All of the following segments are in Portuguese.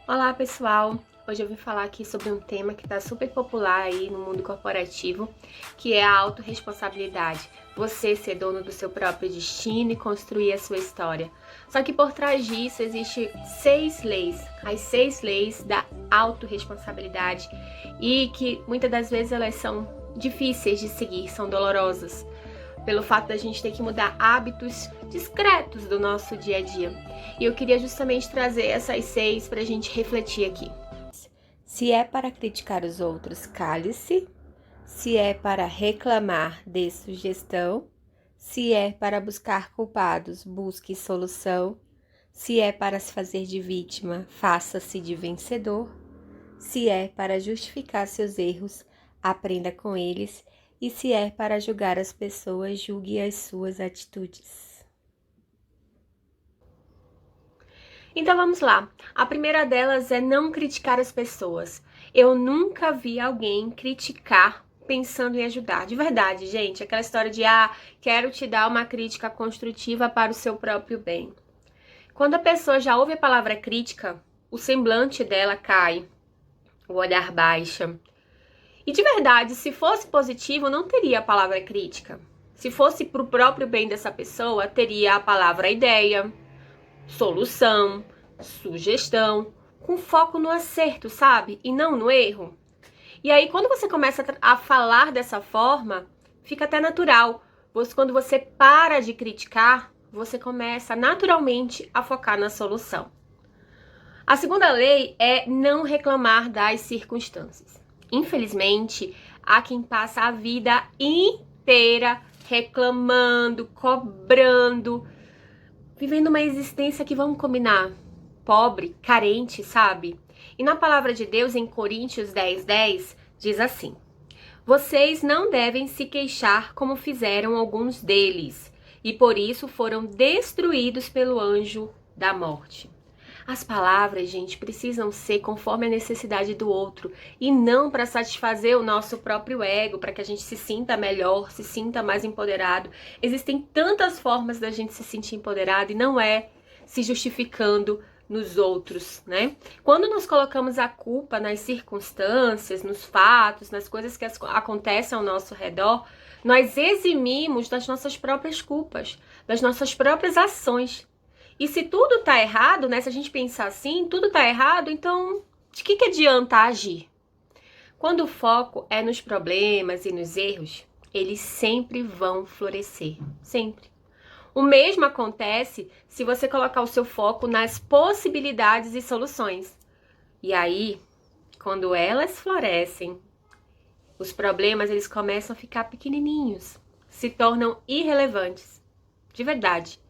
Olá pessoal, hoje eu vim falar aqui sobre um tema que está super popular aí no mundo corporativo, que é a autorresponsabilidade. Você ser dono do seu próprio destino e construir a sua história. Só que por trás disso existem 6 leis, as 6 leis da autorresponsabilidade, e que muitas das vezes elas são difíceis de seguir, são dolorosas, pelo fato da gente ter que mudar hábitos discretos do nosso dia a dia. E eu queria justamente trazer essas 6 para a gente refletir aqui. Se é para criticar os outros, cale-se. Se é para reclamar, dê sugestão. Se é para buscar culpados, busque solução. Se é para se fazer de vítima, faça-se de vencedor. Se é para justificar seus erros, aprenda com eles. E se é para julgar as pessoas, julgue as suas atitudes. Então vamos lá. A primeira delas é não criticar as pessoas. Eu nunca vi alguém criticar pensando em ajudar. De verdade, gente, aquela história de quero te dar uma crítica construtiva para o seu próprio bem. Quando a pessoa já ouve a palavra crítica, o semblante dela cai, o olhar baixa. E de verdade, se fosse positivo, não teria a palavra crítica. Se fosse para o próprio bem dessa pessoa, teria a palavra ideia, solução, sugestão, com foco no acerto, sabe? E não no erro. E aí, quando você começa a falar dessa forma, fica até natural. Quando você para de criticar, você começa naturalmente a focar na solução. A segunda lei é não reclamar das circunstâncias. Infelizmente, há quem passa a vida inteira reclamando, cobrando, vivendo uma existência que, vamos combinar, pobre, carente, sabe? E na palavra de Deus, em Coríntios 10:10, diz assim: vocês não devem se queixar como fizeram alguns deles, e por isso foram destruídos pelo anjo da morte. As palavras, gente, precisam ser conforme a necessidade do outro e não para satisfazer o nosso próprio ego, para que a gente se sinta melhor, se sinta mais empoderado. Existem tantas formas da gente se sentir empoderado e não é se justificando nos outros, né? Quando nós colocamos a culpa nas circunstâncias, nos fatos, nas coisas que acontecem ao nosso redor, nós eximimos das nossas próprias culpas, das nossas próprias ações. E se tudo tá errado, né? Se a gente pensar assim, tudo tá errado, então de que adianta agir? Quando o foco é nos problemas e nos erros, eles sempre vão florescer. Sempre. O mesmo acontece se você colocar o seu foco nas possibilidades e soluções. E aí, quando elas florescem, os problemas eles começam a ficar pequenininhos, se tornam irrelevantes. De verdade.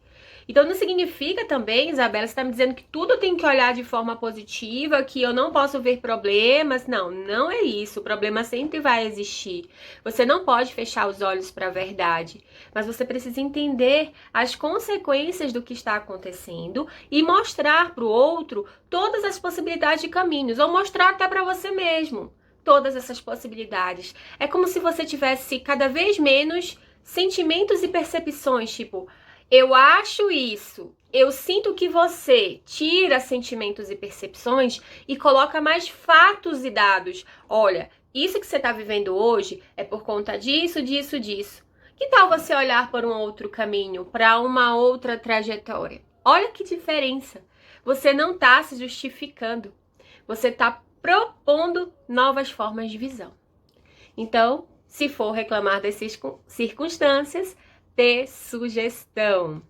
Então não significa também, Isabela, você está me dizendo que tudo tem que olhar de forma positiva, que eu não posso ver problemas. Não, não é isso. O problema sempre vai existir. Você não pode fechar os olhos para a verdade, mas você precisa entender as consequências do que está acontecendo e mostrar para o outro todas as possibilidades de caminhos, ou mostrar até para você mesmo todas essas possibilidades. É como se você tivesse cada vez menos sentimentos e percepções, tipo, eu acho isso, eu sinto que você tira sentimentos e percepções e coloca mais fatos e dados. Olha, isso que você está vivendo hoje é por conta disso, disso, disso. Que tal você olhar para um outro caminho, para uma outra trajetória? Olha que diferença. Você não está se justificando. Você está propondo novas formas de visão. Então, se for reclamar das circunstâncias, dê sugestão.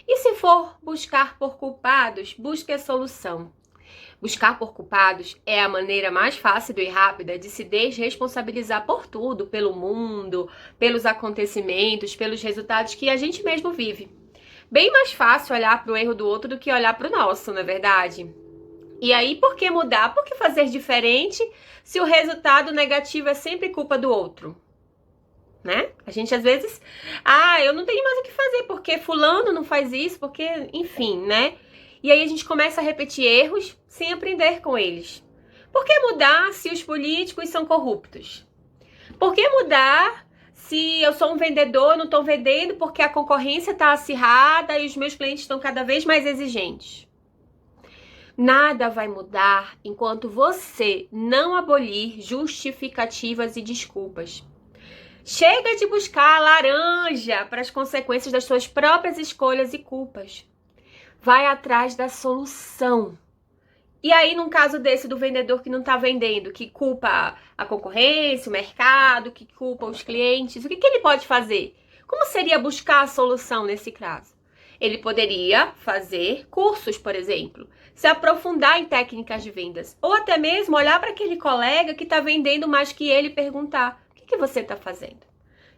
E se for buscar por culpados, busque a solução. Buscar por culpados é a maneira mais fácil e rápida de se desresponsabilizar por tudo, pelo mundo, pelos acontecimentos, pelos resultados que a gente mesmo vive. Bem mais fácil olhar para o erro do outro do que olhar para o nosso, não é verdade? E aí, por que mudar? Por que fazer diferente se o resultado negativo é sempre culpa do outro? Né? A gente às vezes, eu não tenho mais o que fazer, porque fulano não faz isso, porque, enfim, né? E aí a gente começa a repetir erros sem aprender com eles. Por que mudar se os políticos são corruptos? Por que mudar se eu sou um vendedor, não estou vendendo porque a concorrência está acirrada e os meus clientes estão cada vez mais exigentes? Nada vai mudar enquanto você não abolir justificativas e desculpas. Chega de buscar laranja para as consequências das suas próprias escolhas e culpas. Vai atrás da solução. E aí, num caso desse do vendedor que não está vendendo, que culpa a concorrência, o mercado, que culpa os clientes, o que ele pode fazer? Como seria buscar a solução nesse caso? Ele poderia fazer cursos, por exemplo, se aprofundar em técnicas de vendas, ou até mesmo olhar para aquele colega que está vendendo mais que ele e perguntar: o que você está fazendo?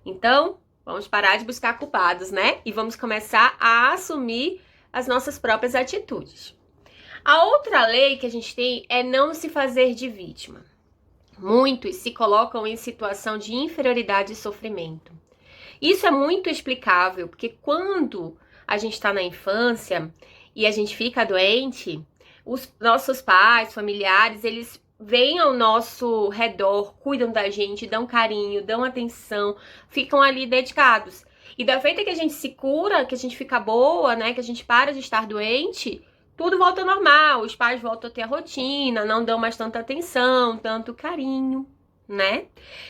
Então, vamos parar de buscar culpados, né? E vamos começar a assumir as nossas próprias atitudes. A outra lei que a gente tem é não se fazer de vítima. Muitos se colocam em situação de inferioridade e sofrimento. Isso é muito explicável, porque quando a gente está na infância e a gente fica doente, os nossos pais, familiares, eles vêm ao nosso redor, cuidam da gente, dão carinho, dão atenção, ficam ali dedicados. E da feita que a gente se cura, que a gente fica boa, né, que a gente para de estar doente, tudo volta ao normal, os pais voltam a ter a rotina, não dão mais tanta atenção, tanto carinho, né?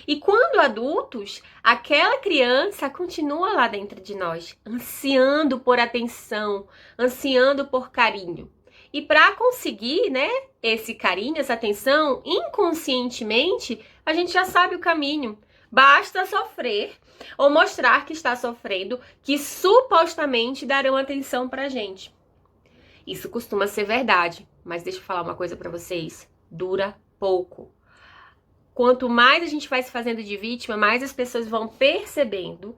E quando adultos, aquela criança continua lá dentro de nós, ansiando por atenção, ansiando por carinho. E para conseguir, né, esse carinho, essa atenção, inconscientemente, a gente já sabe o caminho. Basta sofrer ou mostrar que está sofrendo, que supostamente darão atenção pra gente. Isso costuma ser verdade, mas deixa eu falar uma coisa pra vocês. Dura pouco. Quanto mais a gente vai se fazendo de vítima, mais as pessoas vão percebendo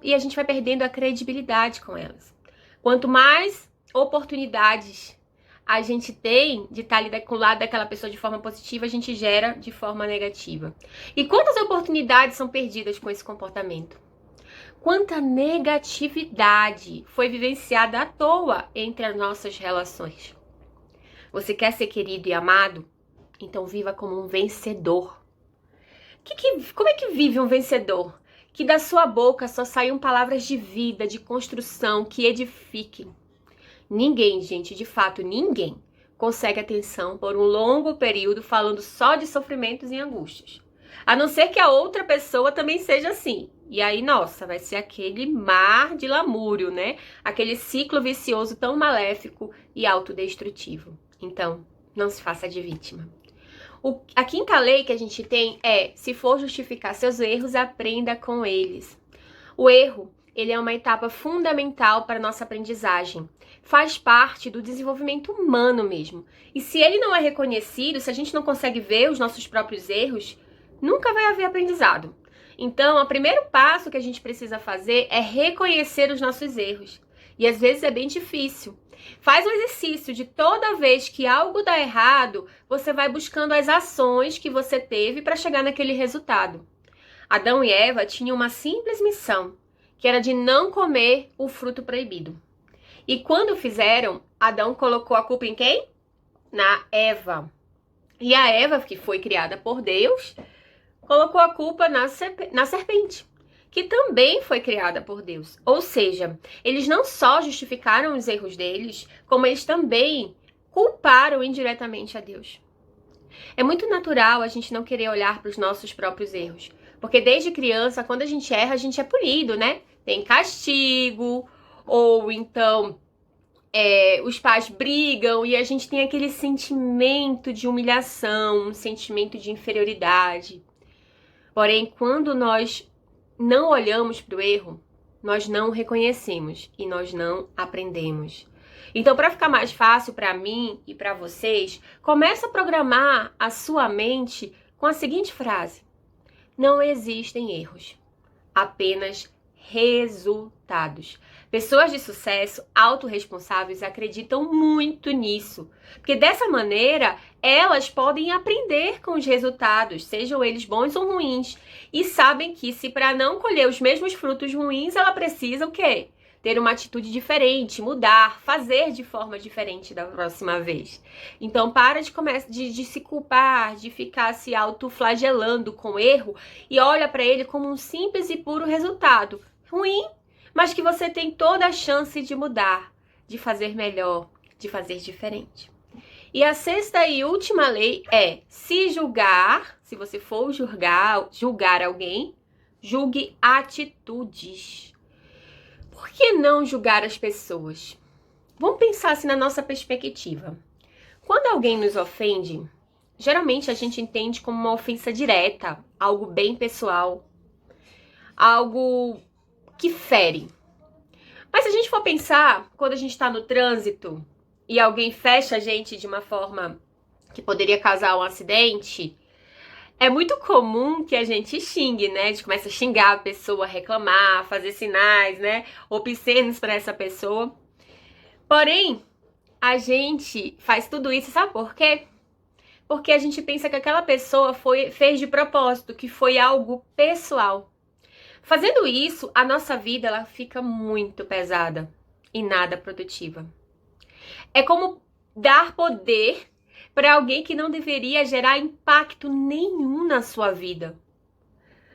e a gente vai perdendo a credibilidade com elas. Quanto mais oportunidades a gente tem de estar ali do lado daquela pessoa de forma positiva, a gente gera de forma negativa. E quantas oportunidades são perdidas com esse comportamento? Quanta negatividade foi vivenciada à toa entre as nossas relações. Você quer ser querido e amado? Então viva como um vencedor. Como é que vive um vencedor? Que da sua boca só saiam palavras de vida, de construção, que edifiquem. Ninguém, gente, de fato ninguém, consegue atenção por um longo período falando só de sofrimentos e angústias. A não ser que a outra pessoa também seja assim. E aí, nossa, vai ser aquele mar de lamúrio, né? Aquele ciclo vicioso tão maléfico e autodestrutivo. Então, não se faça de vítima. A quinta lei que a gente tem é: se for justificar seus erros, aprenda com eles. O erro, ele é uma etapa fundamental para a nossa aprendizagem. Faz parte do desenvolvimento humano mesmo. E se ele não é reconhecido, se a gente não consegue ver os nossos próprios erros, nunca vai haver aprendizado. Então, o primeiro passo que a gente precisa fazer é reconhecer os nossos erros. E às vezes é bem difícil. Faz um exercício de toda vez que algo dá errado, você vai buscando as ações que você teve para chegar naquele resultado. Adão e Eva tinham uma simples missão, que era de não comer o fruto proibido. E quando fizeram, Adão colocou a culpa em quem? Na Eva. E a Eva, que foi criada por Deus, colocou a culpa na serpente, que também foi criada por Deus. Ou seja, eles não só justificaram os erros deles, como eles também culparam indiretamente a Deus. É muito natural a gente não querer olhar para os nossos próprios erros, porque desde criança, quando a gente erra, a gente é punido, né? Tem castigo, ou então os pais brigam e a gente tem aquele sentimento de humilhação, um sentimento de inferioridade. Porém, quando nós não olhamos para o erro, nós não reconhecemos e nós não aprendemos. Então, para ficar mais fácil para mim e para vocês, começa a programar a sua mente com a seguinte frase: não existem erros, apenas resultados. Pessoas de sucesso, autorresponsáveis, acreditam muito nisso, porque dessa maneira elas podem aprender com os resultados, sejam eles bons ou ruins, e sabem que se para não colher os mesmos frutos ruins, ela precisa o quê? Ter uma atitude diferente, mudar, fazer de forma diferente da próxima vez. Então, para de se culpar, de ficar se autoflagelando com o erro e olha para ele como um simples e puro resultado ruim, mas que você tem toda a chance de mudar, de fazer melhor, de fazer diferente. E a sexta e última lei é: se julgar, se você for julgar alguém, julgue atitudes. Por que não julgar as pessoas? Vamos pensar assim na nossa perspectiva. Quando alguém nos ofende, geralmente a gente entende como uma ofensa direta, algo bem pessoal, algo que fere. Mas se a gente for pensar, quando a gente está no trânsito e alguém fecha a gente de uma forma que poderia causar um acidente, é muito comum que a gente xingue, né? A gente começa a xingar a pessoa, reclamar, fazer sinais, né? Obscenos para essa pessoa. Porém, a gente faz tudo isso, sabe por quê? Porque a gente pensa que aquela pessoa fez de propósito, que foi algo pessoal. Fazendo isso, a nossa vida ela fica muito pesada e nada produtiva. É como dar poder para alguém que não deveria gerar impacto nenhum na sua vida.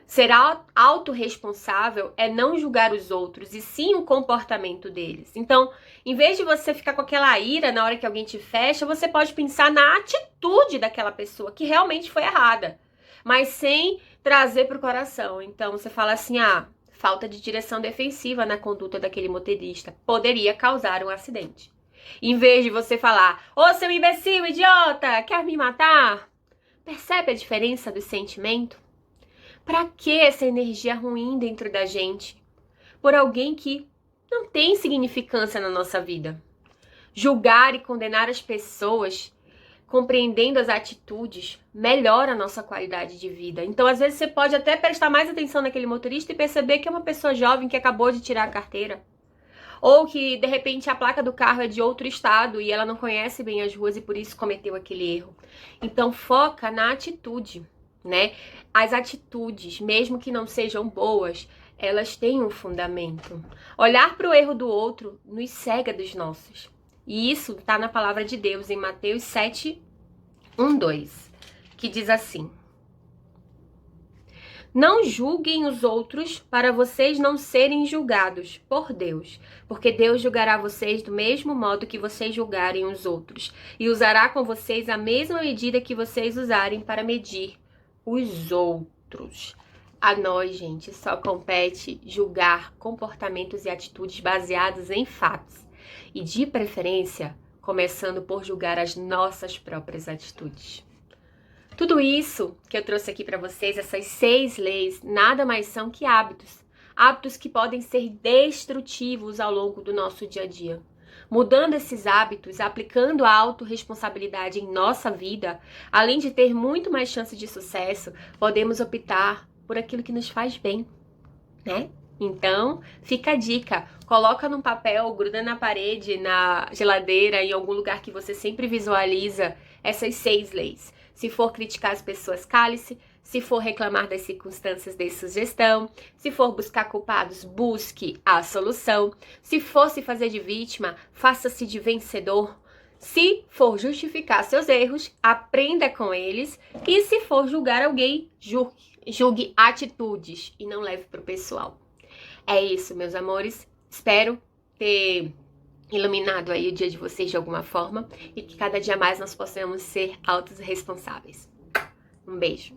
Ser autorresponsável é não julgar os outros, e sim o comportamento deles. Então, em vez de você ficar com aquela ira na hora que alguém te fecha, você pode pensar na atitude daquela pessoa, que realmente foi errada, mas sem trazer para o coração. Então, você fala assim, falta de direção defensiva na conduta daquele motorista poderia causar um acidente. Em vez de você falar, ô seu imbecil, idiota, quer me matar? Percebe a diferença do sentimento? Pra que essa energia ruim dentro da gente? Por alguém que não tem significância na nossa vida. Julgar e condenar as pessoas, compreendendo as atitudes, melhora a nossa qualidade de vida. Então, às vezes, você pode até prestar mais atenção naquele motorista e perceber que é uma pessoa jovem que acabou de tirar a carteira. Ou que, de repente, a placa do carro é de outro estado e ela não conhece bem as ruas e por isso cometeu aquele erro. Então, foca na atitude, né? As atitudes, mesmo que não sejam boas, elas têm um fundamento. Olhar para o erro do outro nos cega dos nossos. E isso está na palavra de Deus, em Mateus 7, 1, 2, que diz assim: não julguem os outros para vocês não serem julgados por Deus, porque Deus julgará vocês do mesmo modo que vocês julgarem os outros, e usará com vocês a mesma medida que vocês usarem para medir os outros. A nós, gente, só compete julgar comportamentos e atitudes baseados em fatos, e de preferência, começando por julgar as nossas próprias atitudes. Tudo isso que eu trouxe aqui para vocês, essas 6 leis, nada mais são que hábitos. Hábitos que podem ser destrutivos ao longo do nosso dia a dia. Mudando esses hábitos, aplicando a autorresponsabilidade em nossa vida, além de ter muito mais chance de sucesso, podemos optar por aquilo que nos faz bem, né? Então, fica a dica, coloca num papel, gruda na parede, na geladeira, em algum lugar que você sempre visualiza essas 6 leis. Se for criticar as pessoas, cale-se. Se for reclamar das circunstâncias, dê sugestão. Se for buscar culpados, busque a solução. Se for se fazer de vítima, faça-se de vencedor. Se for justificar seus erros, aprenda com eles. E se for julgar alguém, julgue atitudes e não leve para o pessoal. É isso, meus amores. Espero ter iluminado aí o dia de vocês de alguma forma e que cada dia mais nós possamos ser autorresponsáveis. Um beijo.